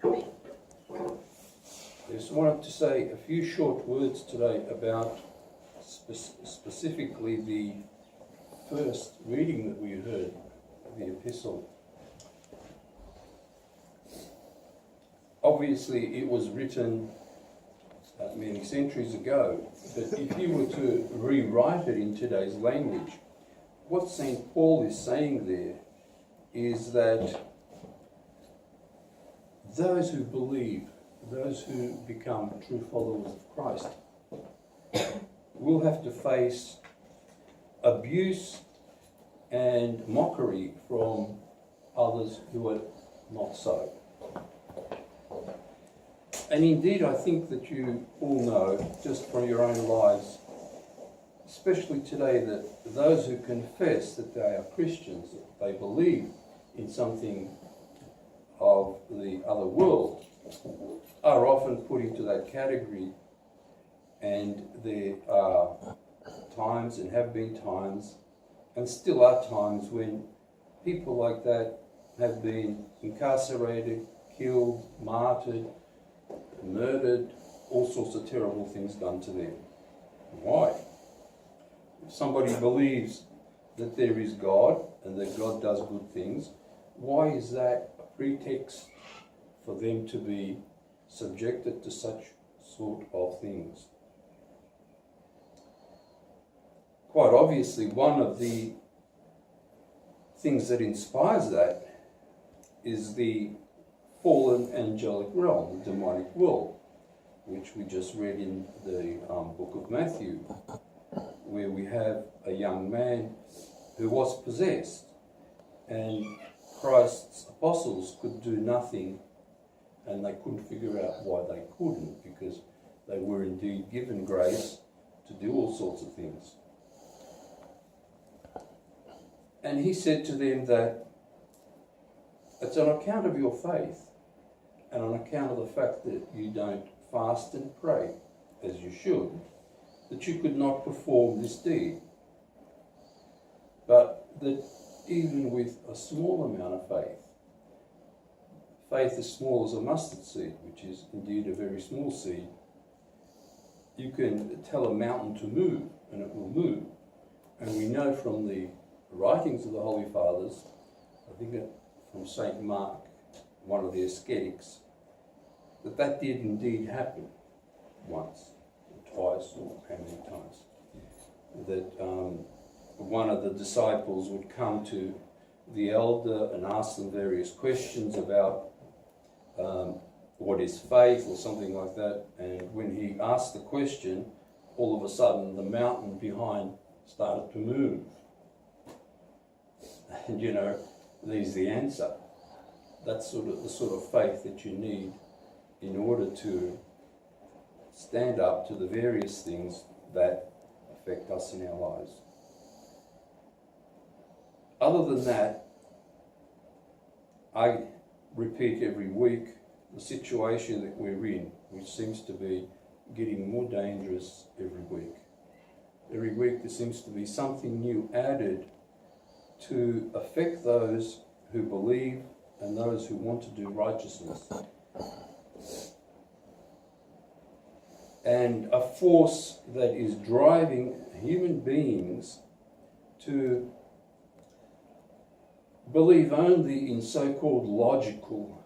I just wanted to say a few short words today about specifically the first reading that we heard, the epistle. Obviously, it was written many centuries ago, but if you were to rewrite it in today's language, what St. Paul is saying there is that those who believe, those who become true followers of Christ, will have to face abuse and mockery from others who are not so. And indeed, I think that you all know, just from your own lives, especially today, that those who confess that they are Christians, that they believe in something of the other world, are often put into that category. And there are times, and have been times, and still are times, when people like that have been incarcerated, killed, martyred, murdered, all sorts of terrible things done to them. Why? If somebody believes that there is God and that God does good things, why is that a pretext for them to be subjected to such sort of things? Quite obviously, one of the things that inspires that is the fallen angelic realm, the demonic world, which we just read in the book of Matthew, where we have a young man who was possessed, and Christ's apostles could do nothing, and they couldn't figure out why they couldn't, because they were indeed given grace to do all sorts of things. And he said to them that it's on account of your faith and on account of the fact that you don't fast and pray as you should, that you could not perform this deed. But that even with a small amount of faith as small as a mustard seed, which is indeed a very small seed, you can tell a mountain to move and it will move. And we know from the writings of the Holy Fathers, I think from St. Mark, one of the ascetics, that did indeed happen once, or twice, or how many times. That one of the disciples would come to the elder and ask them various questions about what is faith or something like that, and when he asked the question, all of a sudden the mountain behind started to move. And there's the answer. That's the sort of faith that you need in order to stand up to the various things that affect us in our lives. Other than that, I repeat every week the situation that we're in, which seems to be getting more dangerous every week. Every week there seems to be something new added to affect those who believe and those who want to do righteousness. And a force that is driving human beings to believe only in so-called logical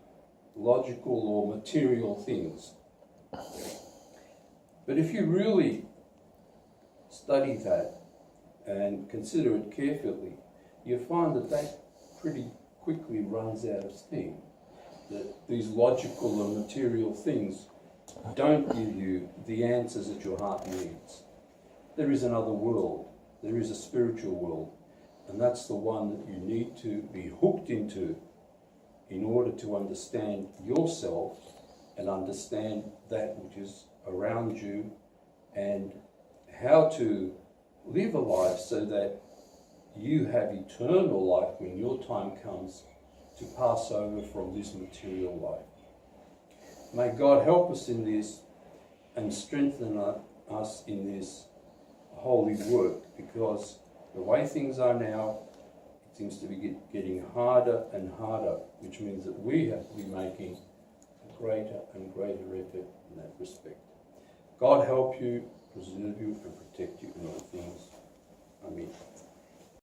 or material things. But if you really study that and consider it carefully, you find that pretty quickly runs out of steam. That these logical and material things don't give you the answers that your heart needs. There is another world. There is a spiritual world. And that's the one that you need to be hooked into in order to understand yourself and understand that which is around you, and how to live a life so that you have eternal life when your time comes to pass over from this material life. May God help us in this and strengthen us in this holy work, because the way things are now, it seems to be getting harder and harder, which means that we have to be making greater and greater effort in that respect. God help you, preserve you, and protect you in